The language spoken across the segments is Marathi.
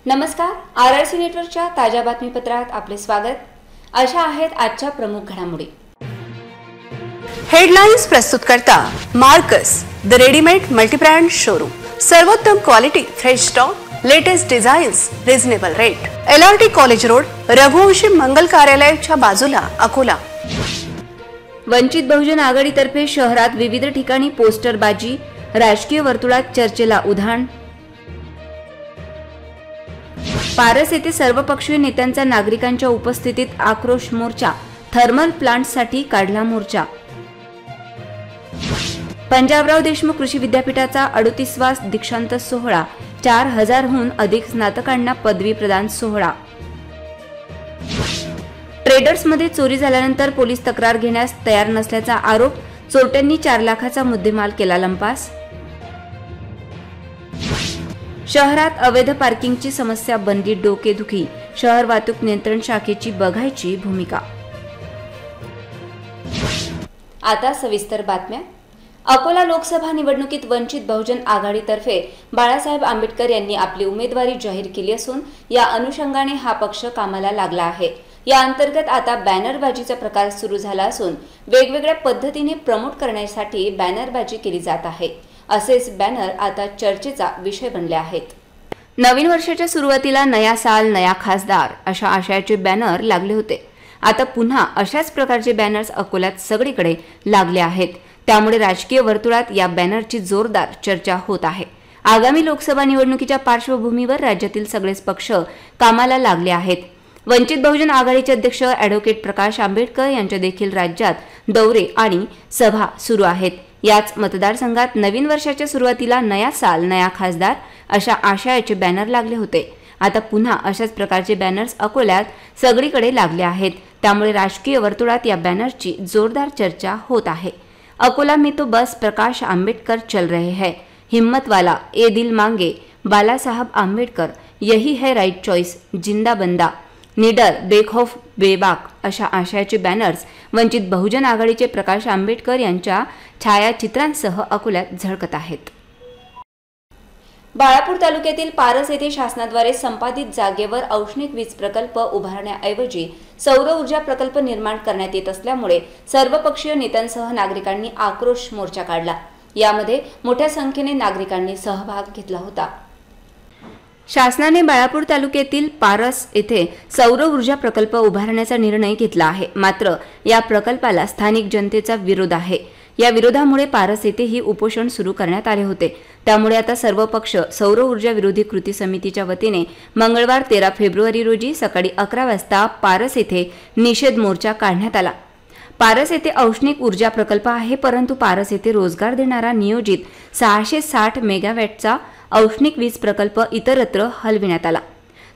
नमस्कार, RRC नेटवर्कच्या ताज्या बातमीपत्रात आपले स्वागत। अशा आहेत आजच्या प्रमुख घडामोडी। हेडलाइन्स प्रस्तुत करता Marcus the readymade multibrand showroom. सर्वोत्तम quality, fresh stock, latest designs, reasonable rate. LRT college road, Raghuvanshi Mangal कार्यालयाच्या बाजूला, अकोला। वंचित बहुजन आघाडीतर्फे शहरात विविध ठिकाणी पोस्टरबाजी, राजकीय वर्तुळात चर्चेला उधाण। पारस येथे सर्वपक्षीय नेत्यांचा नागरिकांच्या उपस्थितीत आक्रोश मोर्चा, थर्मल प्लांटसाठी काढला मोर्चा। पंजाबराव देशमुख कृषी विद्यापीठाचा 38वा दीक्षांत सोहळा, 4000हून अधिक स्नातकांना पदवी प्रदान सोहळा। ट्रेडर्समध्ये चोरी झाल्यानंतर पोलीस तक्रार घेण्यास तयार नसल्याचा आरोप, चोरट्यांनी 4 लाखाचा मुद्देमाल केला लंपास। शहरात अवैध पार्किंगची समस्या बनली डोकेदुखी, शहर वाहतूक नियंत्रण शाखेची बघायची भूमिका। आता सविस्तर बातम्या। अकोला लोकसभा निवडणुकीत वंचित बहुजन आघाडीतर्फे बाळासाहेब आंबेडकर यांनी आपली उमेदवारी जाहीर केली असून या अनुषंगाने हा पक्ष कामाला लागला आहे। या अंतर्गत आता बॅनरबाजीचा प्रकार सुरू झाला असून वेगवेगळ्या पद्धतीने प्रमोट करण्यासाठी बॅनरबाजी केली जात आहे। असेच बॅनर आता चर्चेचा विषय बनले आहेत। नवीन वर्षाच्या सुरुवातीला नया साल नया खासदार अशा आशयाचे बॅनर लागले होते। आता पुन्हा अशाच प्रकारचे बॅनर्स अकोल्यात सगळीकडे लागले आहेत। त्यामुळे राजकीय वर्तुळात या बॅनरची जोरदार चर्चा होत आहे। आगामी लोकसभा निवडणुकीच्या पार्श्वभूमीवर राज्यातील सगळेच पक्ष कामाला लागले आहेत। वंचित बहुजन आघाडीचे अध्यक्ष ॲडव्होकेट प्रकाश आंबेडकर यांचे देखील राज्यात दौरे आणि सभा सुरू आहेत। याच मतदारसंघात नवीन वर्षाच्या सुरुवातीला नया साल नया खासदार अशा आशयाचे बॅनर लागले होते। आता पुन्हा अशाच प्रकारचे बॅनर्स अकोल्यात सगळीकडे लागले आहेत। त्यामुळे राजकीय वर्तुळात या बॅनरची जोरदार चर्चा होत आहे। अकोला में तो बस प्रकाश आंबेडकर चल रहे हैं, हिम्मत वाला ए दिल मांगे, बाला साहब आंबेडकर, यही है राइट चॉइस, जिंदा बंदा, निडर बेखौफ बेबाक अशा आशयाचे बॅनर्स वंचित बहुजन आघाडीचे प्रकाश आंबेडकर यांच्या छायाचित्रांसह अकोल्यात झळकत आहेत। बाळापूर तालुक्यातील पारस येथे शासनाद्वारे संपादित जागेवर औष्णिक वीज प्रकल्प उभारण्याऐवजी सौर ऊर्जा प्रकल्प निर्माण करण्यात येत असल्यामुळे सर्वपक्षीय नेत्यांसह नागरिकांनी आक्रोश मोर्चा काढला। यामध्ये मोठ्या संख्येने नागरिकांनी सहभाग घेतला होता। शासनाने बाळापूर तालुक्यातील पारस येथे सौर ऊर्जा प्रकल्प उभारण्याचा निर्णय घेतला आहे। मात्र या प्रकल्पाला स्थानिक जनतेचा विरोध आहे। या विरोधामुळे पारस येथे ही उपोषण सुरू करण्यात आले होते। त्यामुळे आता सर्व पक्ष सौर ऊर्जा विरोधी कृती समितीच्या वतीने मंगळवार 13 फेब्रुवारी रोजी सकाळी 11 वाजता पारस येथे निषेध मोर्चा काढण्यात आला। पारस येथे औष्णिक ऊर्जा प्रकल्प आहे, परंतु पारस येथे रोजगार देणारा नियोजित 660 मेगावॅटचा औष्णिक वीज प्रकल्प इतरत्र हलविण्यात आला।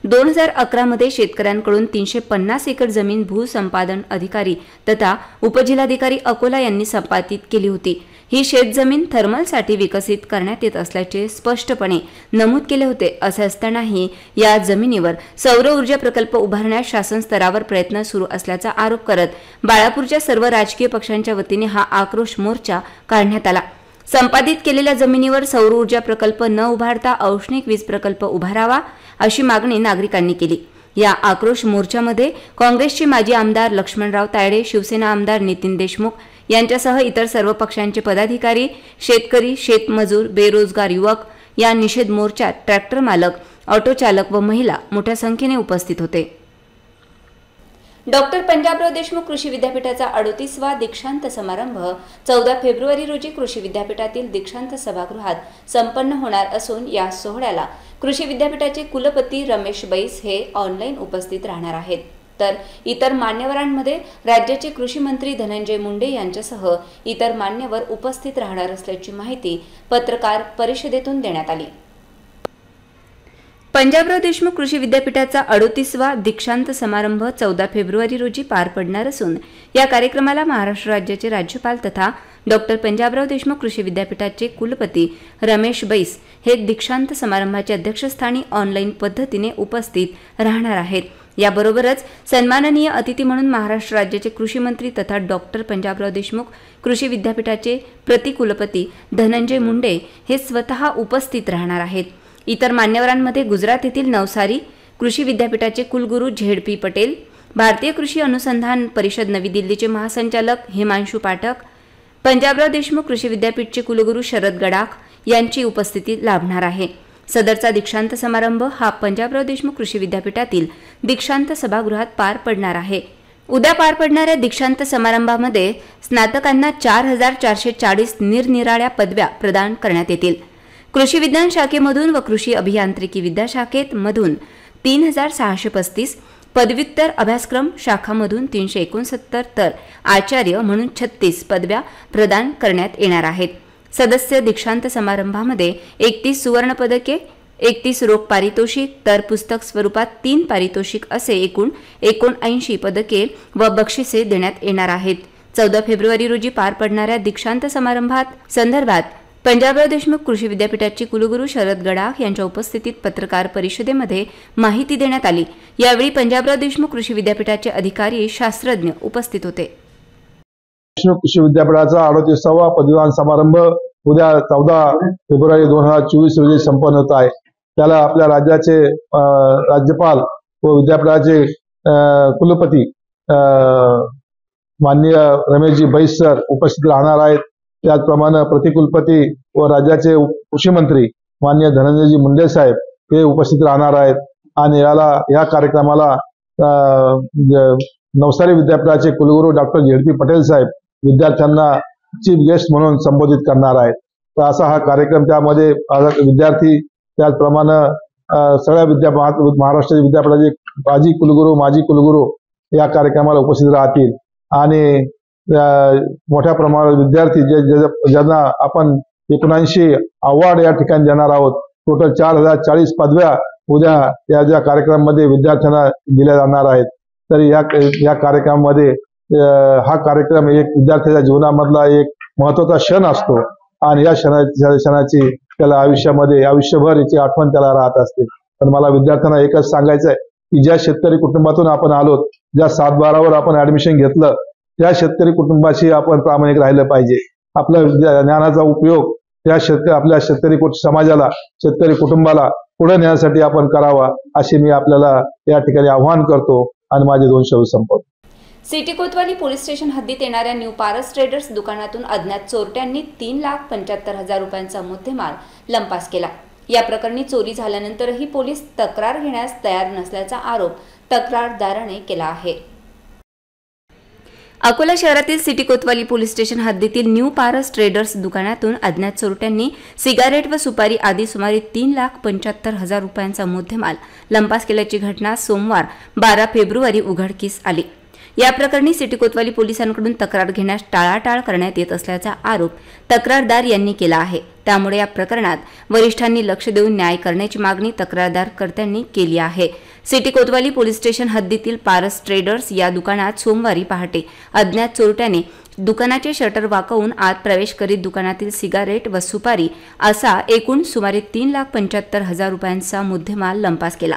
2011 मध्ये शेतकऱ्यांकडून 350 एकर जमीन भूसंपादन अधिकारी तथा उपजिल्हाधिकारी अकोला यांनी संपादित केली होती। ही शेतजमीन थर्मलसाठी विकसित करण्यात येत असल्याचे स्पष्टपणे नमूद केले होते। असे असतानाही या जमिनीवर सौर ऊर्जा प्रकल्प उभारण्यास शासन स्तरावर प्रयत्न सुरू असल्याचा आरोप करत बाळापूरच्या सर्व राजकीय पक्षांच्या वतीने हा आक्रोश मोर्चा काढण्यात आला। संपादित केलेल्या जमिनीवर सौर ऊर्जा प्रकल्प न उभारता औष्णिक वीज प्रकल्प उभारावा अशी मागणी नागरिकांनी केली। या आक्रोश मोर्चामध्ये काँग्रेसचे माजी आमदार लक्ष्मणराव तायडे, शिवसेना आमदार नितीन देशमुख यांच्यासह इतर सर्व पक्षांचे पदाधिकारी, शेतकरी, शेतमजूर, बेरोजगार युवक या निषेध मोर्चात ट्रॅक्टर मालक, ऑटो चालक व महिला मोठ्या संख्येने उपस्थित होते। डॉक्टर पंजाबराव देशमुख कृषी विद्यापीठाचा 38वा दीक्षांत समारंभ 14 फेब्रुवारी रोजी कृषी विद्यापीठातील दीक्षांत सभागृहात संपन्न होणार असून या सोहळ्याला कृषी विद्यापीठाचे कुलपती रमेश बैस हे ऑनलाईन उपस्थित राहणार आहेत। तर इतर मान्यवरांमध्ये राज्याचे कृषी मंत्री धनंजय मुंडे यांच्यासह इतर मान्यवर उपस्थित राहणार असल्याची माहिती पत्रकार परिषदेतून देण्यात आली। पंजाबराव देशमुख कृषी विद्यापीठाचा 38वा दीक्षांत समारंभ 14 फेब्रुवारी रोजी पार पडणार असून या कार्यक्रमाला महाराष्ट्र राज्याचे राज्यपाल तथा डॉक्टर पंजाबराव देशमुख कृषी विद्यापीठाचे कुलपती रमेश बैस हे दीक्षांत समारंभाच्या अध्यक्षस्थानी ऑनलाईन पद्धतीने उपस्थित राहणार आहेत। याबरोबरच सन्माननीय अतिथी म्हणून महाराष्ट्र राज्याचे कृषी मंत्री तथा डॉक्टर पंजाबराव देशमुख कृषी विद्यापीठाचे प्रतिकुलपती धनंजय मुंडे हे स्वतः उपस्थित राहणार आहेत। इतर मान्यवरांमध्ये गुजरात येथील नवसारी कृषी विद्यापीठाचे कुलगुरू झेड.पी. पटेल, भारतीय कृषी अनुसंधान परिषद नवी दिल्लीचे महासंचालक हिमांशु पाठक, पंजाबराव देशमुख कृषी विद्यापीठचे कुलगुरू शरद गडाख यांची उपस्थिती लाभणार आहे। सदरचा दीक्षांत समारंभ हा पंजाबराव देशमुख कृषी विद्यापीठातील दीक्षांत सभागृहात पार पडणार आहे। उद्या पार पडणाऱ्या दीक्षांत समारंभामध्ये स्नातकांना 4440 निरनिराळ्या पदव्या प्रदान करण्यात येतील। कृषी विज्ञान शाखेमधून व कृषी अभियांत्रिकी विद्याशाखेमधून 3635, पदव्युत्तर अभ्यासक्रम शाखामधून 369 तर आचार्य म्हणून 36 पदव्या प्रदान करण्यात येणार आहेत। सदस्य दीक्षांत समारंभामध्ये 31 सुवर्ण पदके, 31 रोख पारितोषिक तर पुस्तक स्वरूपात 3 पारितोषिक असे एकूण 79 पदके व बक्षिसे देण्यात येणार आहेत। 14 फेब्रुवारी रोजी पार पडणाऱ्या दीक्षांत समारंभात संदर्भात पंजाबराव देशमुख कृषी विद्यापीठाचे कुलगुरू शरद गडाख यांच्या उपस्थितीत पत्रकार परिषदेमध्ये माहिती देण्यात आली। यावेळी पंजाबराव देशमुख कृषी विद्यापीठाचे अधिकारी, शास्त्रज्ञ उपस्थित होते। देशमुख कृषी विद्यापीठाचा 38वा पदवीदान समारंभ उद्या 14 फेब्रुवारी 2024 रोजी संपन्न होत आहे। त्याला आपल्या राज्याचे राज्यपाल व विद्यापीठाचे कुलपती माननीय रमेशजी बैस सर उपस्थित राहणार आहेत। त्याचप्रमाणे प्रतिकुलपती व राज्याचे कृषी मंत्री माननीय धनंजयजी मुंडे साहेब हे उपस्थित राहणार आहेत। आणि या कार्यक्रमाला नवसारी विद्यापीठाचे कुलगुरू डॉक्टर झेड.पी. पटेल साहेब विद्यार्थ्यांना चीफ गेस्ट म्हणून संबोधित करणार आहेत। तर असा हा कार्यक्रम, त्यामध्ये विद्यार्थी त्याचप्रमाणे सगळ्या महाराष्ट्र विद्यापीठाचे माजी कुलगुरू या कार्यक्रमाला उपस्थित राहतील। आणि मोठ्या प्रमाणात विद्यार्थी ज्यांना आपण 79 अवॉर्ड या ठिकाणी देणार आहोत। टोटल 4040 पदव्या उद्या या कार्यक्रमामध्ये विद्यार्थ्यांना दिल्या जाणार आहेत। तर या कार्यक्रमामध्ये हा कार्यक्रम एक विद्यार्थ्याच्या जीवनामधला एक महत्त्वाचा क्षण असतो आणि या क्षणाची त्याला आयुष्यभर याची आठवण त्याला राहत असते। पण मला विद्यार्थ्यांना एकच सांगायचं आहे की ज्या शेतकरी कुटुंबातून आपण आलोत, ज्या 7/12वर आपण ऍडमिशन घेतलं, त्या शेतकरी कुटुंबाशी आपण प्रामाणिक राहिलं पाहिजे। आपल्या ज्ञानाचा उपयोग आपल्या शेतकरी समाजाला, शेतकरी कुटुंबाला पुढे नेण्यासाठी आपण करावा, अशी मी आपल्याला या ठिकाणी आवाहन करतो आणि माझे 2 शब्द संपवतो। सिटी कोतवाली पोलीस स्टेशन हद्दीत येणाऱ्या न्यू पारस ट्रेडर्स दुकानातून अज्ञात चोरट्यांनी 3,75,000 रुपयांचा मुद्देमाल लंपास केला। या प्रकरणी चोरी झाल्यानंतरही पोलीस तक्रार घेण्यास तयार नसल्याचा आरोप तक्रारदाराने केला आहे। अकोला शहरातील सिटी कोतवाली पोलीस स्टेशन हद्दीतील न्यू पारस ट्रेडर्स दुकानातून अज्ञात चोरट्यांनी सिगारेट व सुपारी आदी सुमारे 3,75,000 रुपयांचा मुद्देमाल लंपास केल्याची घटना सोमवार 12 फेब्रुवारी उघडकीस आली। या प्रकरणी सिटी कोतवाली पोलिसांकडून तक्रार घेण्यास टाळाटाळ करण्यात येत असल्याचा आरोप तक्रारदार यांनी केला आहे। त्यामुळे या प्रकरणात वरिष्ठांनी लक्ष देऊन न्याय करण्याची मागणी तक्रारदारकर्त्यांनी केली आहे। सिटी कोतवाली पोलीस स्टेशन हद्दीतील पारस ट्रेडर्स या दुकानात सोमवारी पहाटे अज्ञात चोरट्याने दुकानाचे शटर वाकवून आत प्रवेश करीत दुकानातील सिगारेट व सुपारी असा एकूण सुमारे 3,75,000 रुपयांचा मुद्देमाल लंपास केला।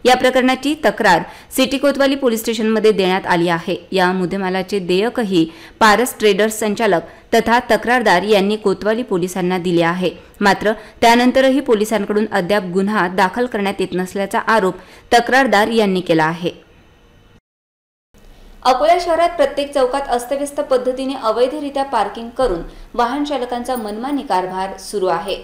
या प्रकरणाची तक्रार सिटी कोतवाली पोलीस स्टेशनमध्ये देण्यात आली आहे। या मुद्देमालाचे देयकही पारस ट्रेडर्स संचालक तथा तक्रारदार यांनी कोतवाली पोलिसांना दिले आहे। मात्र त्यानंतरही पोलिसांकडून अद्याप गुन्हा दाखल करण्यात येत नसल्याचा आरोप तक्रारदार यांनी केला आहे। अकोला शहरात प्रत्येक चौकात अस्तव्यस्त पद्धतीने अवैधरित्या पार्किंग करून वाहन चालकांचा मनमानी कारभार सुरू आहे।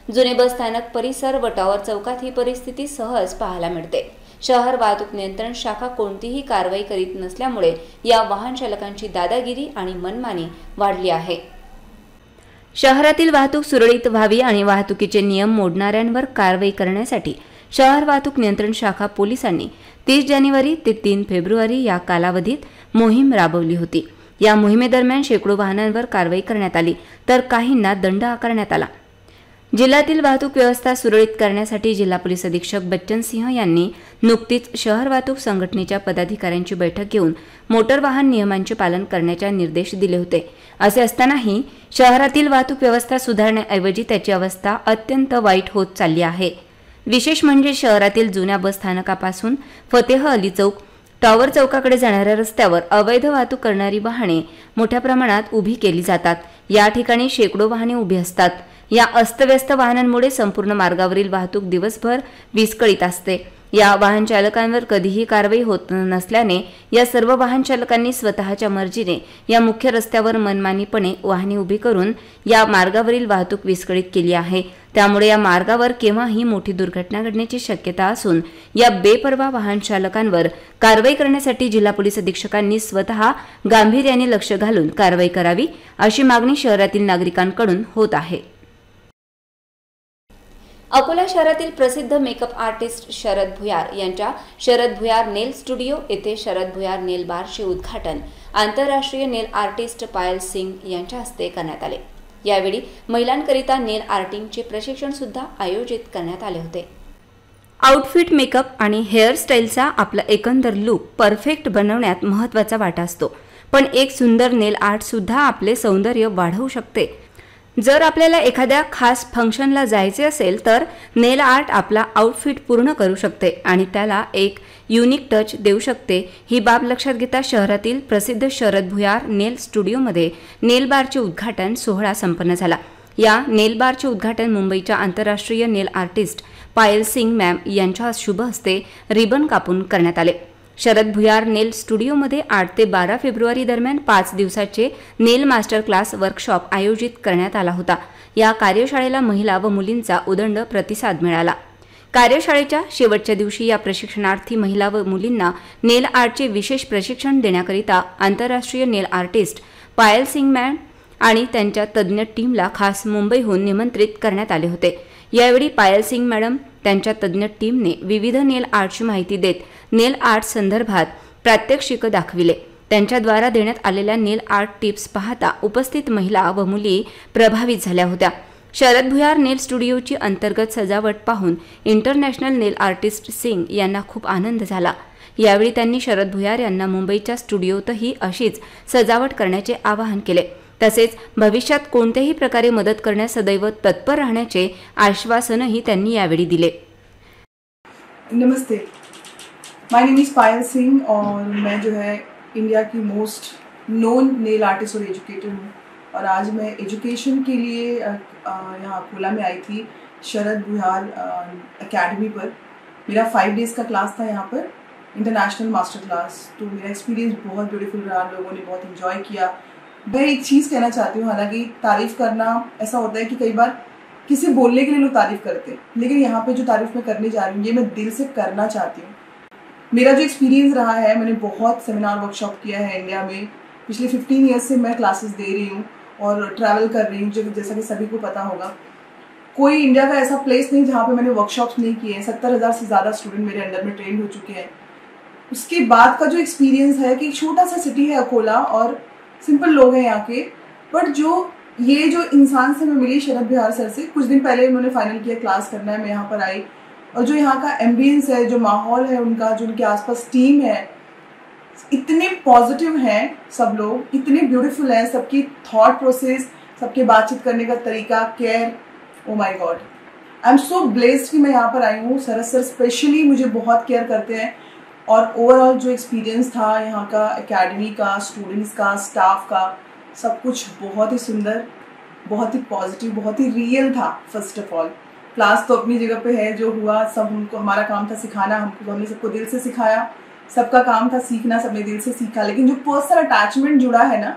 जुने बस स्थानक परिसर व टॉवर चौकात ही परिस्थिती सहज पाहायला मिळते। शहर वाहतूक नियंत्रण शाखा कोणतीही कारवाई करीत नसल्यामुळे या वाहन चालकांची दादागिरी आणि मनमानी वाढली आहे। शहरातील वाहतूक सुरळीत व्हावी आणि वाहतुकीचे नियम मोडणाऱ्यांवर कारवाई करण्यासाठी शहर वाहतूक नियंत्रण शाखा पोलिसांनी 30 जानेवारी ते 3 फेब्रुवारी या कालावधीत मोहीम राबवली होती। या मोहिमेदरम्यान शेकडो वाहनांवर कारवाई करण्यात आली तर काहींना दंड आकारण्यात आला। जिल्ह्यातील वाहतूक व्यवस्था सुरळीत करण्यासाठी जिल्हा पोलीस अधीक्षक बच्चन सिंह यांनी नुकतीच शहर वाहतूक संघटनेच्या पदाधिकाऱ्यांची बैठक घेऊन मोटर वाहन नियमांचे पालन करण्याचे निर्देश दिले होते। असे असतानाही शहरातील वाहतूक व्यवस्था सुधारण्याऐवजी त्याची अवस्था अत्यंत वाईट होत चालली आहे। विशेष म्हणजे शहरातील जुन्या बस स्थानकापासून फतेह अली चौक टॉवर चौकाकडे जाणाऱ्या रस्त्यावर अवैध वाहतूक करणारी वाहने मोठ्या प्रमाणात उभी केली जातात। या ठिकाणी शेकडो वाहने उभी असतात। या अस्तव्यस्त वाहनांमुळे संपूर्ण मार्गावरील वाहतूक दिवसभर विस्कळीत असते। या वाहन चालकांवर कधीही कारवाई होत नसल्याने या सर्व वाहन चालकांनी स्वतःच्या मर्जीने या मुख्य रस्त्यावर मनमानीपणे वाहने उभी करून या मार्गावरील वाहतूक विस्कळीत केली आहे। त्यामुळे या मार्गावर केव्हाही मोठी दुर्घटना घडण्याची शक्यता असून या बेपर्वा वाहन चालकांवर कारवाई करण्यासाठी जिल्हा पोलीस अधीक्षकांनी स्वतः गांभीर्याने लक्ष घालून कारवाई करावी अशी मागणी शहरातील नागरिकांकडून होत आहे। अकोला शहरातील प्रसिद्ध मेकअप आर्टिस्ट शरद भुयार यांच्या शरद भुयार नेल स्टुडिओ येथे शरद भुयार नेल बारचे उद्घाटन आंतरराष्ट्रीय नेल आर्टिस्ट पायल सिंग यांच्या हस्ते करण्यात आले। यावेळी महिलांकरिता नेल आर्टिंगचे प्रशिक्षण सुद्धा आयोजित करण्यात आले होते। आउटफिट, मेकअप आणि हेअरस्टाईलचा आपला एकंदर लुक परफेक्ट बनवण्यात महत्त्वाचा वाटा असतो, पण एक सुंदर नेल आर्ट सुद्धा आपले सौंदर्य वाढवू शकते। जर आपल्याला एखाद्या खास फंक्शनला जायचे असेल तर नेल आर्ट आपला आउटफिट पूर्ण करू शकते आणि त्याला एक युनिक टच देऊ शकते। ही बाब लक्षात घेता शहरातील प्रसिद्ध शरद भुयार नेल स्टुडिओमध्ये नेल बारचे उद्घाटन सोहळा संपन्न झाला। या नेल बारचे उद्घाटन मुंबईच्या आंतरराष्ट्रीय नेल आर्टिस्ट पायल सिंग मॅम यांच्या शुभ हस्ते रिबन कापून करण्यात आले। शरद भुयार नेल स्टुडिओमध्ये 8 ते 12 फेब्रुवारी दरम्यान 5 दिवसाचे नेल मास्टर क्लास वर्कशॉप आयोजित करण्यात आला होता। या कार्यशाळेला महिला व मुलींचा उदंड प्रतिसाद मिळाला। कार्यशाळेच्या शेवटच्या दिवशी या प्रशिक्षणार्थी महिला व मुलींना नेल आर्टचे विशेष प्रशिक्षण देण्याकरिता आंतरराष्ट्रीय नेल आर्टिस्ट पायल सिंग मॅम आणि त्यांच्या तज्ज्ञ टीमला खास मुंबईहून निमंत्रित करण्यात आले होते। यावेळी पायल सिंग मॅडम त्यांच्या तज्ज्ञ टीमने विविध नेल आर्टची माहिती देत नेल आर्ट संदर्भात प्रात्यक्षिक दाखविले। त्यांच्याद्वारा देण्यात आलेल्या नेल आर्ट टिप्स पाहता उपस्थित महिला व मुली प्रभावित झाल्या होत्या। शरद भुयार नेल स्टुडिओची अंतर्गत सजावट पाहून इंटरनॅशनल नेल आर्टिस्ट सिंग यांना खूप आनंद झाला। यावेळी त्यांनी शरद भुयार यांना मुंबईच्या स्टुडिओतही अशीच सजावट करण्याचे आवाहन केले। तसेच भविष्यात कोणत्याही प्रकारे मदत करण्यास सदैव तत्पर राहण्याचे आश्वासनही त्यांनी यावेळी दिले। नमस्ते, माय नेम इज़ पायल सिंह और मैं जो है इंडिया की मोस्ट नोन नेल आर्टिस्ट और एजुकेटर हूँ। और आज मैं एजुकेशन के लिए यहाँ अकोला में आई थी शरद भुयार एकेडमी पर। मेरा 5 डेज़ का क्लास था यहाँ पर, इंटरनेशनल मास्टर क्लास। तो मेरा एक्सपीरियंस बहुत ब्यूटीफुल रहा, लोगों ने बहुत इन्जॉय किया। मैं एक चीज़ कहना चाहती हूँ, हालांकि तारीफ़ करना ऐसा होता है कि कई बार किसी बोलने के लिए लोग तारीफ़ करते हैं, लेकिन यहाँ पे जो तारीफ़ मैं करने जा रही हूँ ये मैं दिल से करना चाहती हूँ। मेरा जो एक्सपीरियंस रहा है, मैंने बहुत सेमिनार वर्कशॉप किया है इंडिया में। पिछले 15 ईयर्स से मैं क्लासेस दे रही हूँ और ट्रैवल कर रही हूँ, जैसा कि सभी को पता होगा। कोई इंडिया का ऐसा प्लेस नहीं जहाँ पे मैंने वर्कशॉप्स नहीं किए हैं। 70,000 से ज़्यादा स्टूडेंट मेरे अंडर में ट्रेन हो चुके हैं। उसके बाद का जो एक्सपीरियंस है कि छोटा सा सिटी है अकोला और सिंपल लोग हैं यहाँ के, बट जो इंसान से मैं मिली शरद भुयार सर से, कुछ दिन पहले उन्होंने फाइनल किया क्लास करना है, मैं यहाँ पर आई और जो यहाँ का एम्बियंस है, जो माहौल है उनका, जो उनके आसपास टीम है, इतने पॉजिटिव हैं सब लोग, इतने ब्यूटीफुल हैं, सबकी थॉट प्रोसेस, सबके बातचीत करने का तरीका, care, oh my God, I am so blessed कि मैं यहाँ पर आई हूँ। शरद सर स्पेशली मुझे बहुत केयर करते हैं और ओवरऑल जो एक्सपीरियंस था यहाँ का, एकेडमी का, स्टूडेंट्स का, स्टाफ का, सब कुछ बहुत ही सुंदर, बहुत ही पॉजिटिव, बहुत ही रियल था। फर्स्ट ऑफ ऑल क्लास तो अपनी जगह पे है, जो हुआ सब हमको, हमारा काम था सिखाना, हमने सबको दिल से सिखाया, सबका काम था सीखना, सबने दिल से सीखा। लेकिन जो पर्सनल अटैचमेंट जुड़ा है ना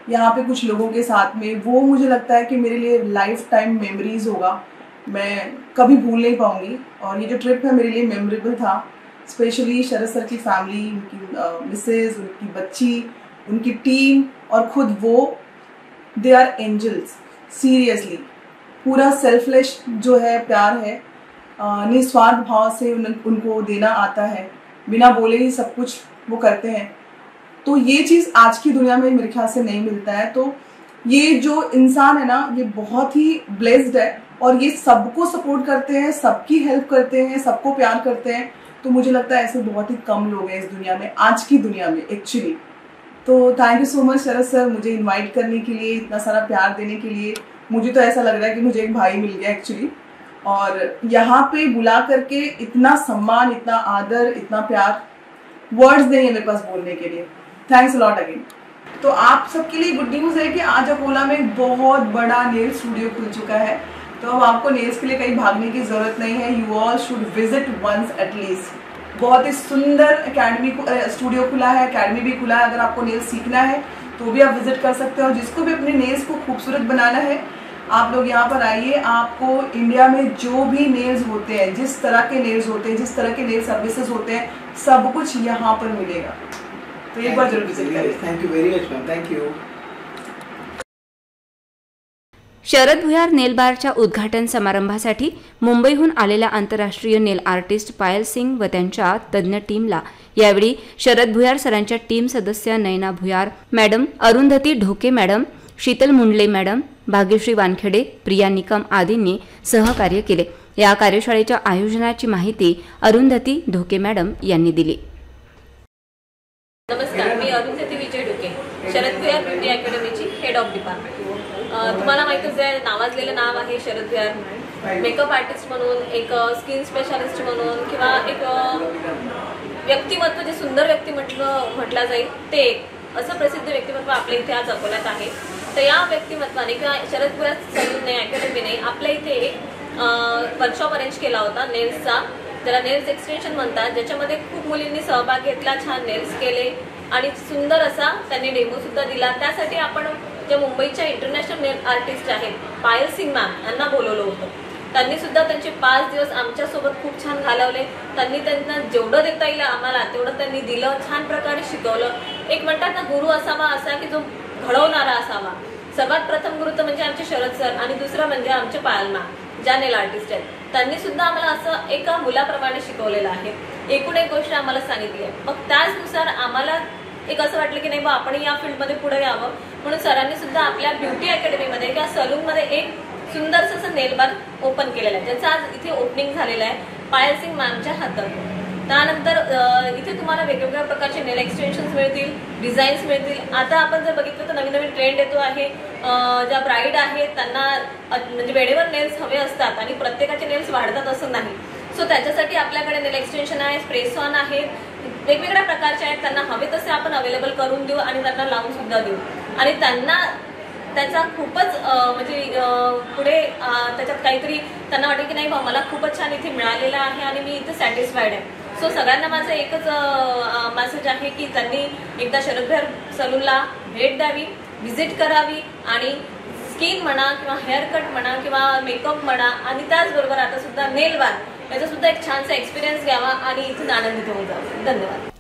यहाँ पे कुछ लोगों के साथ में, वो मुझे लगता है कि मेरे लिए लाइफ टाइम मेमोरीज होगा, मैं कभी भूल नहीं पाऊंगी। और ये जो ट्रिप है मेरे लिए मेमोरेबल था, स्पेशली शरद सर की फैमिली, उनकी मिसेज, उनकी बच्ची, उनकी टीम और खुद वो, दे आर एंजल्स। सीरियसली पूरा सेल्फलेस जो है प्यार है, निस्वार्थ भाव से उनको देना आता है, बिना बोले ही सब कुछ वो करते हैं। तो ये चीज़ आज की दुनिया में मेरे ख्याल से नहीं मिलता है। तो ये जो इंसान है ना, ये बहुत ही ब्लेस्ड है और ये सबको सपोर्ट करते हैं, सबकी हेल्प करते हैं, सबको प्यार करते हैं। तो मुझे लगता है ऐसे बहुत ही कम लोग हैं इस दुनिया में, आज की दुनिया में एक्चुअली। तो thank you so much Sharad sir, मुझे इनवाइट करने के लिए, इतना सारा प्यार देने के लिए। मुझे तो ऐसा लग रहा है कि मुझे एक भाई मिल गया एक्चुअली, और यहाँ पे बुला करके इतना सम्मान, इतना आदर, इतना प्यार, वर्ड्स नहीं है मेरे पास बोलने के लिए। Thanks a lot again. तो आप सबके लिए गुड न्यूज़ है कि आज अकोला में एक बहुत बड़ा नेल स्टूडियो खुल चुका है। तो अब आपको नेल्स के लिए कहीं भागने की ज़रूरत नहीं है। You all should visit once at least. बहुत ही सुंदर एकेडमी स्टूडियो खुला है, एकेडमी भी खुला है। अगर आपको नेल्स सीखना है तो भी आप विजिट कर सकते हो। जिसको भी अपने नेल्स को खूबसूरत बनाना है, आप लोग यहाँ पर आइए। आपको इंडिया में जो भी नेल्स होते हैं, जिस तरह के नेल्स होते हैं, जिस तरह के नेल सर्विसेज होते हैं, सब कुछ यहाँ पर मिलेगा। तो एक बार जरूर विजिट करें। Thank you very much ma'am, thank you. Sharad भुयार नेल बारच्या उद्घाटन समारंभासाठी मुंबईहून आलेल्या आंतरराष्ट्रीय नेल आर्टिस्ट पायल सिंग व त्यांच्या तज्ज्ञ टीमला यावेळी शरद भुयार सरांच्या टीम सदस्य Nayana Bhuyar madam, Arundhati Dhoke madam, Sheetal Mundle madam, Bhagyashree Wankhede, Priya Nikam आदींनी सहकार्य केले। या कार्यशाळेच्या आयोजनाची माहिती अरुंधती ढोके मॅडम यांनी दिली। नमस्कार, मी अरुंधती विजय ढोके, शरद भुयार ब्युटी अकॅडमीची हेड ऑफ डिपार्टमेंट। तुम्हाला माहितीच आहे, नावाजलेलं नाव आहे शरद भुयार। मेकअप आर्टिस्ट म्हणून, एक स्किन स्पेशालिस्ट म्हणून किंवा एक व्यक्तिमत्व, जे सुंदर व्यक्तिमत्व म्हटलं जाईल ते एक असं प्रसिद्ध व्यक्तिमत्व आपल्या इथे आज अकोल्यात आहे। तर या व्यक्तिमत्वाने किंवा शरद भुयार सलून अकॅडमीने आपल्या इथे एक वर्कशॉप अरेंज केला होता नेल्सचा, ज्याला नेल्स एक्सटेन्शन म्हणतात, ज्याच्यामध्ये खूप मुलींनी सहभाग घेतला, छान नेल्स केले आणि सुंदर असा त्यांनी डेमो सुद्धा दिला। त्यासाठी आपण जे मुंबईच्या इंटरनॅशनल नेल आर्टिस्ट आहेत पायल सिंग मॅम यांना बोलवलं होतं। त्यांनी सुद्धा त्यांचे 5 दिवस आमच्यासोबत खूप छान घालवले। त्यांनी त्यांना जेवढं देता येईल आम्हाला तेवढं त्यांनी दिलं, छान प्रकारे शिकवलं। एक म्हणतात ना, गुरु असावा असा की जो घडवणारा असावा। सगळ्यात प्रथम गुरु तर म्हणजे आमचे शरद सर आणि दुसरं म्हणजे आमचे पायल मॅम ज्या नेल आर्टिस्ट आहेत, त्यांनी सुद्धा आम्हाला असं एका मुलाप्रमाणे शिकवलेलं आहे। एकूण एक गोष्ट आम्हाला सांगितली आहे। मग त्याचनुसार आम्हाला एक असं वाटलं की नाही बा, आपण या फील्डमध्ये पुढे यावं, म्हणून सरांनी सुद्धा आपल्या ब्युटी अकॅडमीमध्ये किंवा सलूनमध्ये एक सुंदरसं असं नेल बार ओपन केलेलं आहे, ज्याचं आज इथे ओपनिंग झालेलं आहे पायल सिंग मॅमच्या हातातून। त्यानंतर इथे तुम्हाला वेगवेगळ्या प्रकारचे नेल एक्सटेन्शन्स मिळतील, डिझाईन्स मिळतील। आता आपण जर बघितलं तर नवीन नवीन ट्रेंड येतो आहे, ज्या ब्राईड आहेत त्यांना म्हणजे वेळेवर नेल्स हवे असतात आणि प्रत्येकाचे नेल्स वाढतात असं नाही। सो त्याच्यासाठी आपल्याकडे नेल एक्सटेन्शन आहे, स्प्रेस ऑन आहे, वेगवेगळ्या प्रकारचे आहेत। त्यांना हवे तसे आपण अवेलेबल करून देऊ आणि त्यांना लावून सुद्धा देऊ आणि त्यांना त्याचा खूपच म्हणजे पुढे त्याच्यात काहीतरी त्यांना वाटेल की नाही बा, मला खूपच छान इथे मिळालेलं आहे आणि मी इथे सॅटिस्फाईड आहे। सो सगळ्यांना माझं एकच मेसेज आहे की त्यांनी एकदा शरद भुयार सलूनला भेट द्यावी, व्हिजिट करावी आणि स्किन म्हणा किंवा हेअर कट म्हणा किंवा मेकअप म्हणा आणि त्याचबरोबर आता सुद्धा नेल बार याचा सुद्धा एक छानसा एक्सपिरियन्स घ्यावा आणि इथून आनंदित होऊन जावं। धन्यवाद।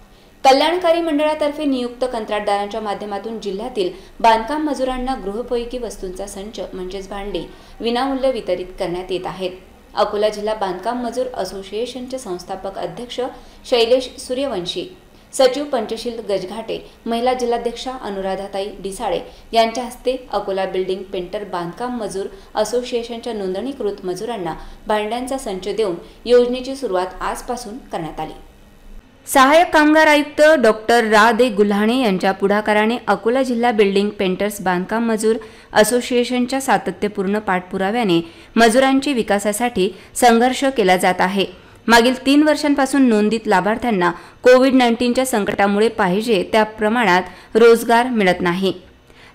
कल्याणकारी मंडळातर्फे नियुक्त कंत्राटदारांच्या माध्यमातून जिल्ह्यातील बांधकाम मजुरांना गृहोपयोगी वस्तूंचा संच म्हणजेच भांडी विनामूल्य वितरित करण्यात येत आहेत। अकोला जिल्हा बांधकाम मजूर असोसिएशनचे संस्थापक अध्यक्ष शैलेश सूर्यवंशी, सचिव पंचशील गजघाटे, महिला जिल्हाध्यक्षा अनुराधाताई डिसाळे यांच्या हस्ते अकोला बिल्डिंग पेंटर बांधकाम मजूर असोसिएशनच्या नोंदणीकृत मजुरांना भांड्यांचा संच देऊन योजनेची सुरुवात आजपासून करण्यात आली। सहाय्यक कामगार आयुक्त डॉक्टर रा दे गुल्हाणे यांच्या पुढाकाराने अकोला जिल्हा बिल्डिंग पेंटर्स बांधकाम मजूर असोसिएशनच्या सातत्यपूर्ण पाठपुराव्याने मजुरांच्या विकासासाठी संघर्ष केला जात आहे। मागील 3 वर्षांपासून नोंदित लाभार्थ्यांना कोविड-19च्या संकटामुळे पाहिजे त्या प्रमाणात रोजगार मिळत नाही,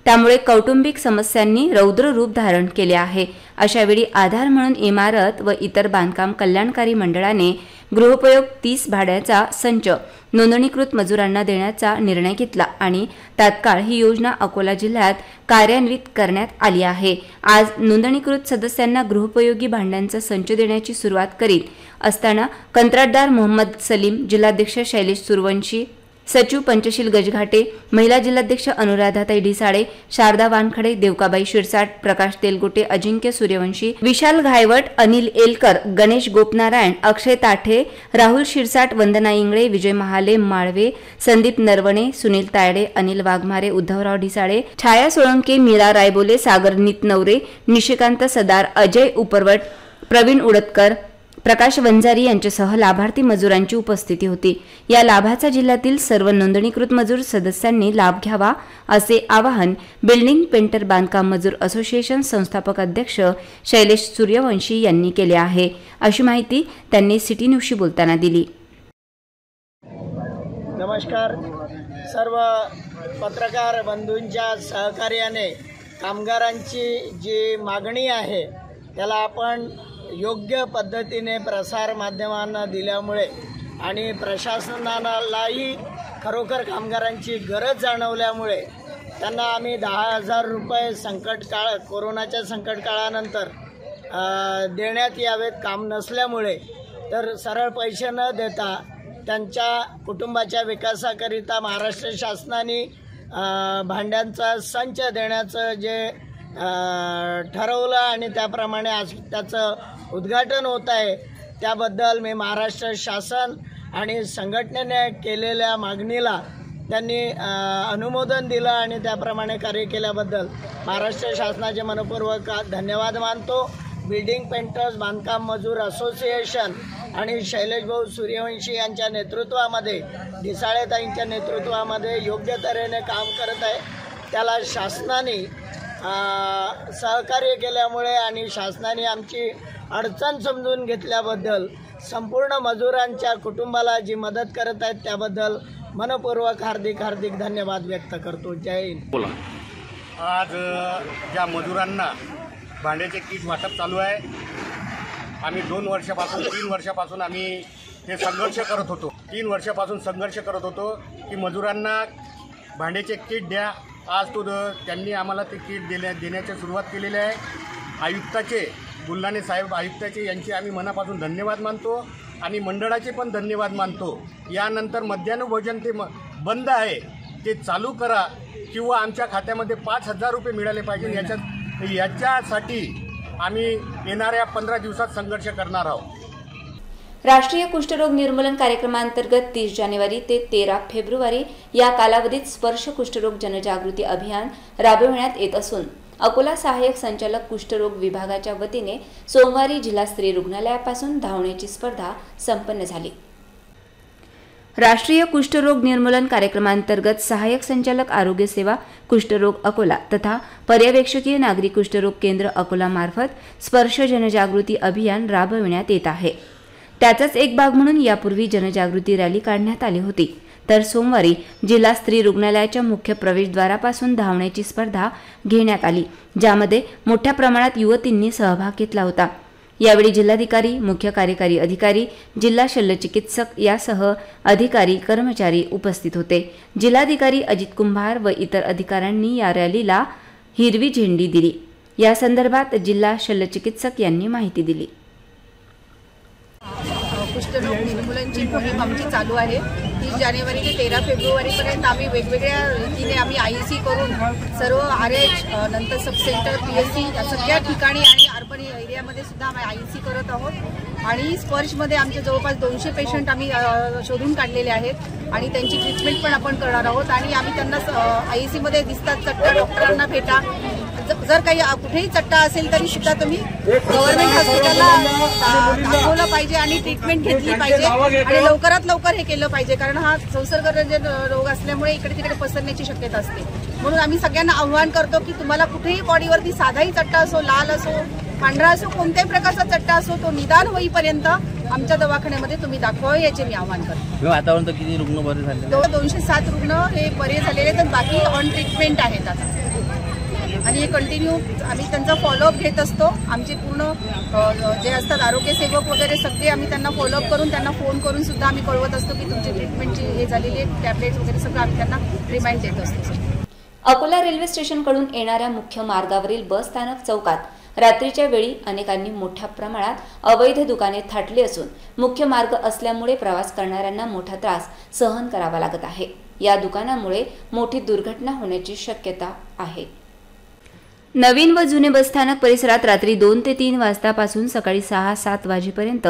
त्यामुळे कौटुंबिक समस्यांनी रौद्र रूप धारण केले आहे। अशावेळी आधार म्हणून इमारत व इतर बांधकाम कल्याणकारी मंडळाने गृहोपयोग 30 भाड्याचा संच नोंदणीकृत मजुरांना देण्याचा निर्णय घेतला आणि तात्काळ ही योजना अकोला जिल्ह्यात कार्यान्वित करण्यात आली आहे। आज नोंदणीकृत सदस्यांना गृहोपयोगी भांड्यांचा संच देण्याची सुरुवात करीत असताना कंत्राटदार मोहम्मद सलीम, जिल्हाध्यक्ष शैलेश सूर्यवंशी, सचिव पंचशील गजघाटे, महिला जिल्हाध्यक्ष अनुराधाताई डिसाळे, शारदा वानखडे, देवकाबाई शिरसाट, प्रकाश तेलगोटे, अजिंक्य सूर्यवंशी, विशाल घायवट, अनिल एलकर, गणेश गोपनारायण, अक्षय ताठे, राहुल शिरसाट, वंदना इंगळे, विजय महाले, माळवे, संदीप नरवणे, सुनील तायडे, अनिल वाघमारे, उद्धवराव डिसाळे, छाया सोळंके, मीरा रायबोले, सागर नितनवरे, निशिकांत सदार, अजय उपरवट, प्रवीण उडतकर, प्रकाश वंजारी यांच्यासह लाभार्थी मजुरांची उपस्थिती होती। या लाभाचा जिल्ह्यातील सर्व नोंदणीकृत मजूर सदस्यांनी लाभ घ्यावा असे आवाहन बिल्डिंग पेंटर बांधकाम मजूर असोसिएशन संस्थापक अध्यक्ष शैलेश सूर्यवंशी यांनी केले आहे, अशी माहिती त्यांनी सिटी न्यूजशी बोलताना दिली। नमस्कार, सर्व पत्रकार बंधूंच्या सहकार्याने कामगारांची जी मागणी आहे त्याला आपण योग्य पद्धतीने प्रसार माध्यमांना दिल्यामुळे आणि प्रशासनालाही खरोखर कामगारांची गरज जाणवल्यामुळे त्यांना आम्ही 10,000 रुपये कोरोनाच्या संकट काळानंतर देण्यात यावेत. काम नसल्यामुळे तर सरळ पैसे न देता त्यांच्या कुटुंबाच्या विकासाकरिता महाराष्ट्र शासनाने भांड्यांचा संच देण्याचं जे ठरवलं आणि त्याप्रमाणे आज त्याचं उद्घाटन होत आहे त्याबद्दल मी महाराष्ट्र शासन आणि संघटनेने केलेल्या मागणीला त्यांनी अनुमोदन दिलं आणि त्याप्रमाणे कार्य केल्याबद्दल महाराष्ट्र शासनाचे मनपूर्वक धन्यवाद मानतो. बिल्डिंग पेंटर्स बांधकाम मजूर असोसिएशन आणि शैलेश भाऊ सूर्यवंशी यांच्या नेतृत्वामध्ये ढिसाळेताईंच्या नेतृत्वामध्ये योग्य तऱ्हेने काम करत आहे. त्याला शासनाने सहकार्य केल्यामुळे आणि शासनाने आमची अडचण समजून घेतल्याबद्दल संपूर्ण मजुरांच्या कुटुंबाला जी मदत करत आहेत त्याबद्दल मनपूर्वक हार्दिक धन्यवाद व्यक्त करतो. जय हिंद. आज ज्या मजुरांना भांड्याचे किट वाटप चालू आहे, आम्ही 3 वर्षापासून आम्ही हे संघर्ष करत होतो. 3 वर्षापासून संघर्ष करत होतो की मजुरांना भांड्याचे किट द्या. आज त्यांनी आम्हाला ते किट देण्याची सुरुवात केलेली आहे. आयुक्ताचे गुल्हाने साहेब आयुक्ताचे यांचे आम्ही मनापासून धन्यवाद मानतो आणि मंडळाचे पण धन्यवाद मानतो. यानंतर मध्यान्ह भोजन ते बंद आहे ते चालू करा किंवा आमच्या खात्यामध्ये 5,000 रुपये मिळाले पाहिजे. याच्यासाठी आम्ही येणाऱ्या 15 दिवसात संघर्ष करणार आहोत. राष्ट्रीय कुष्ठरोग निर्मूलन कार्यक्रमांतर्गत 30 जानेवारी ते 13 फेब्रुवारी या कालावधीत स्पर्श कुष्ठरोग जनजागृती अभियान राबविण्यात येत असून अकोला सहाय्यक संचालक कुष्ठरोग विभागाच्या वतीने सोमवारी जिल्हा स्त्री रुग्णालयापासून धावण्याची स्पर्धा संपन्न झाली. राष्ट्रीय कुष्ठरोग निर्मूलन कार्यक्रमांतर्गत सहाय्यक संचालक आरोग्य सेवा कुष्ठरोग अकोला तथा पर्यवेक्षकीय नागरी कुष्ठरोग केंद्र अकोला मार्फत स्पर्श जनजागृती अभियान राबविण्यात येत आहे. त्याचाच एक भाग म्हणून यापूर्वी जनजागृती रॅली काढण्यात आली होती. तर सोमवारी जिल्हा स्त्री रुग्णालयाच्या मुख्य प्रवेशद्वारापासून धावण्याची स्पर्धा घेण्यात आली, ज्यामध्ये मोठ्या प्रमाणात युवतींनी सहभाग घेतला होता. यावेळी जिल्हाधिकारी, मुख्य कार्यकारी अधिकारी, जिल्हा शल्यचिकित्सक यासह अधिकारी कर्मचारी उपस्थित होते. जिल्हाधिकारी अजित कुंभार व इतर अधिकाऱ्यांनी या रॅलीला हिरवी झेंडी दिली. या संदर्भात जिल्हा शल्यचिकित्सक यांनी माहिती दिली. कुष्ठरोग निर्मूलनची मोहीम आमची चालू आहे. 30 जानेवारी ते 13 फेब्रुवारीपर्यंत आम्ही वेगवेगळ्या रीतीने आम्ही IEC करून सर्व RH नंतर सब सेंटर PSC या सगळ्या ठिकाणी आणि अर्बन एरियामध्ये सुद्धा आम्ही IEC करत आहोत. आणि स्पर्शमध्ये आमचे जवळपास 200 पेशंट आम्ही शोधून काढलेले आहेत आणि त्यांची ट्रीटमेंट पण आपण करणार आहोत. आणि आम्ही त्यांना IEC मध्ये दिसतात चट्टा डॉक्टरांना भेटा. जर काही कुठेही चट्टा असेल तरी सुद्धा तुम्ही गव्हर्नमेंट हॉस्पिटलला दाखवलं पाहिजे आणि ट्रीटमेंट घेतली पाहिजे आणि लवकरात लवकर हे केलं पाहिजे, कारण हा संसर्गजन्य रोग असल्यामुळे इकडे तिकडे पसरण्याची शक्यता असते. म्हणून आम्ही सगळ्यांना आव्हान करतो की तुम्हाला कुठेही बॉडीवरती साधाही चट्टा असो, लाल असो, पांढरा असो, कोणत्याही प्रकारचा चट्टा असो, तो निदान होईपर्यंत आमच्या दवाखान्यामध्ये तुम्ही दाखवावे याचे मी आवाहन करतो. आतापर्यंत किती रुग्ण बरे झाले? 207 रुग्ण हे बरे झालेले तर बाकी ऑन ट्रीटमेंट आहेत आता. आणि हे कंटिन्यू आम्ही त्यांचा फॉलोअप घेत असतो. आमचे पूर्ण जे असतात आरोग्य सेवक वगैरे सगळे आम्ही त्यांना फॉलोअप करून त्यांना फोन करून सुद्धा आम्ही कळवत असतो की तुमची ट्रीटमेंटची हे झालेली आहे, टॅबलेट्स वगैरे सगळं आम्ही त्यांना रिमाइंड देत असतो. अकोला रेल्वे स्टेशनकडून येणाऱ्या मुख्य मार्गावरील बस स्थानक चौकात रात्रीच्या वेळी अनेकांनी मोठ्या प्रमाणात अवैध दुकाने थाटली असून मुख्य मार्ग असल्यामुळे प्रवास करणाऱ्यांना मोठा त्रास सहन करावा लागत आहे. या दुकानामुळे मोठी दुर्घटना होण्याची शक्यता आहे. नवीन व जुने बसस्थानक परिसरात रात्री 2 ते 3 वाजतापासून सकाळी 6-7 वाजेपर्यंत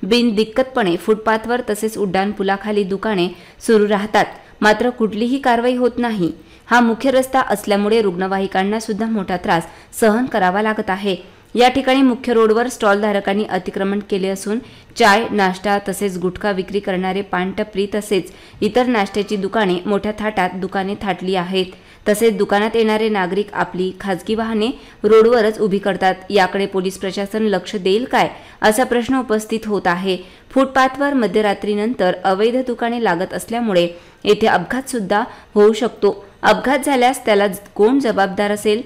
बिनदिक्कतपणे फुटपाथवर तसेच उड्डाणपुलाखाली दुकाने सुरू राहतात. मात्र कुठलीही कारवाई होत नाही. हा मुख्य रस्ता असल्यामुळे रुग्णवाहिकांना सुद्धा मोठा त्रास सहन करावा लागत आहे. या ठिकाणी मुख्य रोडवर स्टॉलधारकांनी अतिक्रमण केले असून चाय, नाश्ता तसेच गुटखा विक्री करणारे पानटपरी तसेच इतर नाश्त्याची दुकाने मोठ्या थाटात दुकाने थाटली आहेत. तसेच दुकानात येणारे नागरिक आपली खाजगी वाहने रोडवरच उभी करतात. याकडे पोलीस प्रशासन लक्ष देईल काय, असा प्रश्न उपस्थित होत आहे. फुटपाथवर मध्यरात्रीनंतर अवैध दुकाने लागत असल्यामुळे येथे अपघात सुद्धा होऊ शकतो. अपघात झाल्यास त्याला कोण जबाबदार असेल?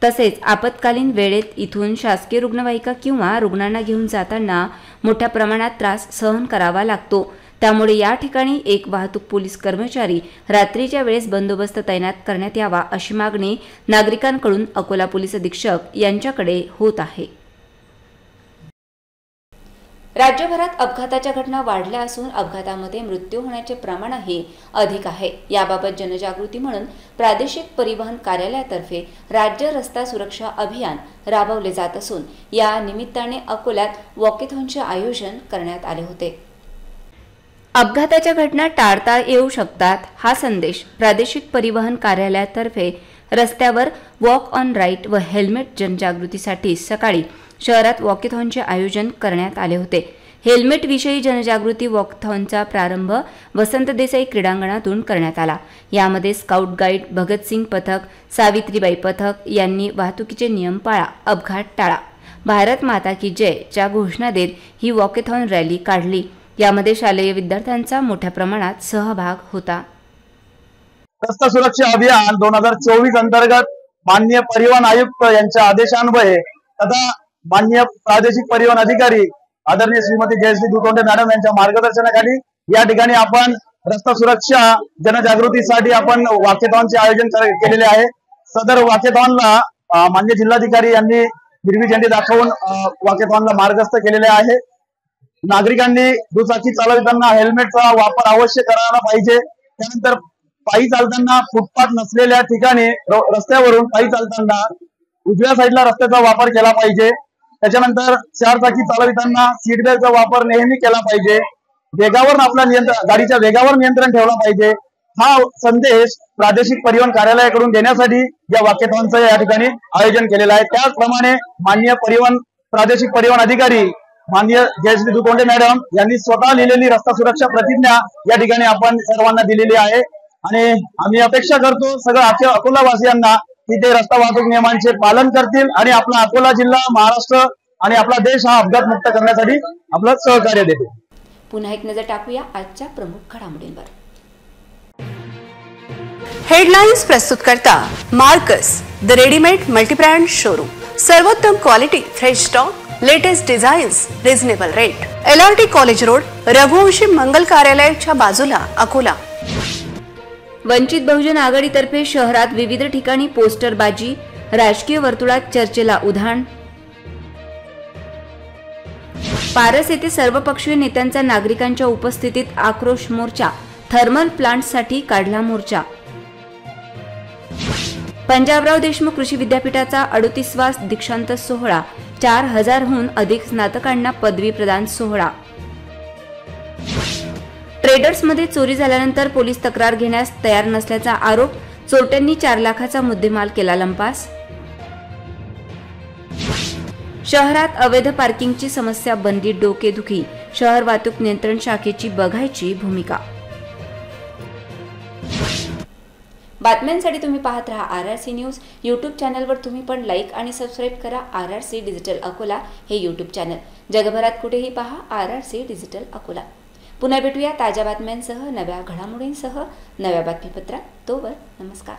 तसेच आपत्कालीन वेळेत इथून शासकीय रुग्णवाहिका किंवा रुग्णांना घेऊन जाताना मोठ्या प्रमाणात त्रास सहन करावा लागतो. त्यामुळे या ठिकाणी एक वाहतूक पोलीस कर्मचारी रात्रीच्या वेळेस बंदोबस्त तैनात करण्यात यावा, अशी मागणी नागरिकांकडून अकोला पोलीस अधीक्षक यांच्याकडे होत आहे. राज्यभरात अपघाताच्या घटना वाढल्या असून अपघातामध्ये मृत्यू होण्याचे प्रमाणही अधिक आहे. याबाबत जनजागृती म्हणून प्रादेशिक परिवहन कार्यालयातर्फे राज्य रस्ता सुरक्षा अभियान राबवले जात असून या निमित्ताने अकोल्यात वॉकेथॉनचे आयोजन करण्यात आले होते. अपघाताच्या घटना टाळता येऊ शकतात, हा संदेश प्रादेशिक परिवहन कार्यालयातर्फे रस्त्यावर वॉक ऑन राईट व हेल्मेट जनजागृतीसाठी सकाळी शहरात वॉकेथॉनचे आयोजन करण्यात आले होते. हेल्मेट विषयी जनजागृती वॉकेथॉनचा प्रारंभ वसंत देसाई क्रीडांगणातून करण्यात आला. यामध्ये स्काउट गाईड, भगतसिंग पथक, सावित्रीबाई पथक यांनी वाहतुकीचे नियम पाळा, अपघात टाळा, भारत माता की जय च्या घोषणा देत ही वॉकेथॉन रॅली काढली. यामध्ये शालेय विद्यार्थ्यांचा मोठ्या प्रमाणात सहभाग होता. रस्ता सुरक्षा अभियान 2024 अंतर्गत माननीय परिवहन आयुक्त यांच्या आदेशान्वये तथा माननीय प्रादेशिक परिवहन अधिकारी आदरणीय श्रीमती जयश्री दुतोंडे मॅडम यांच्या मार्गदर्शनाखाली या ठिकाणी आपण रस्ता सुरक्षा जनजागृतीसाठी आपण वॉकेथॉनचे आयोजन केलेले आहे. सदर वॉकेथॉनला माननीय जिल्हाधिकारी यांनी हिरवी झेंडी दाखवून वॉकेथॉनला मार्गस्थ केलेले आहे. नागरिकांनी दुचाकी चालवताना हेल्मेटचा वापर अवश्य करायला पाहिजे. त्यानंतर पायी चालताना फुटपाथ नसलेल्या ठिकाणी रस्त्यावरून पायी चालताना उजव्या साईडला रस्त्याचा वापर केला पाहिजे. त्याच्यानंतर चारचाकी चालविताना सीट बेल्टचा वापर नेहमी केला पाहिजे. वेगावर आपला गाडीच्या वेगावर नियंत्रण ठेवलं पाहिजे. हा संदेश प्रादेशिक परिवहन कार्यालयाकडून देण्यासाठी या वॉकेथॉनचं या ठिकाणी आयोजन केलेलं आहे. त्याचप्रमाणे माननीय प्रादेशिक परिवहन अधिकारी माननीय जयश्री दुतोंडे मॅडम यांनी स्वतः लिहिलेली रस्ता सुरक्षा प्रतिज्ञा या ठिकाणी आपण सर्वांना दिलेली आहे आणि आम्ही अपेक्षा करतो सगळं अकोला वासियांना की ते रस्ता वाहतूक नियमांचे पालन करतील आणि आपला अकोला जिल्हा, महाराष्ट्र आणि आपला देश हा अपघात मुक्त करण्यासाठी आपलं सहकार्य देतील. पुन्हा एक नजर टाकूया आजच्या प्रमुख घडामोडींवर. हेडलाइन्स प्रस्तुत करता Marcus the readymade multibrand showroom. सर्वोत्तम quality, fresh stock, latest designs, reasonable rate. LRT college road, Raghuvanshi Mangal कार्यालयाच्या बाजूला, अकोला. वंचित बहुजन आघाडीतर्फे शहरात विविध ठिकाणी पोस्टरबाजी, राजकीय वर्तुळात चर्चेला उधाण. पारस येथे सर्वपक्षीय नेत्यांचा नागरिकांच्या उपस्थितीत आक्रोश मोर्चा, थर्मल प्लांटसाठी काढला मोर्चा. पंजाबराव देशमुख कृषी विद्यापीठाचा 38वा दीक्षांत सोहळा, 4000हून अधिक स्नातकांना पदवी प्रदान सोहळा. ट्रेडर्समध्ये चोरी झाल्यानंतर पोलीस तक्रार घेण्यास तयार नसल्याचा आरोप, चोरट्यांनी 4 लाखाचा मुद्देमाल केला लंपास. शहरात अवैध पार्किंगची समस्या बनली डोकेदुखी, शहर वाहतूक नियंत्रण शाखेची बघायची भूमिका. बातम्यांसाठी तुम्ही पाहत रहा RRC न्यूज. यूट्यूब चॅनलवर तुम्ही पण लाईक आणि सबस्क्राईब करा RRC डिजिटल अकोला हे यूट्यूब चॅनल. जगभरात कुठेही पहा RRC डिजिटल अकोला. पुन्हा भेटूया ताज्या बातम्यांसह, नव्या घडामोडींसह, नव्या बातमीपत्रात. तोवर नमस्कार.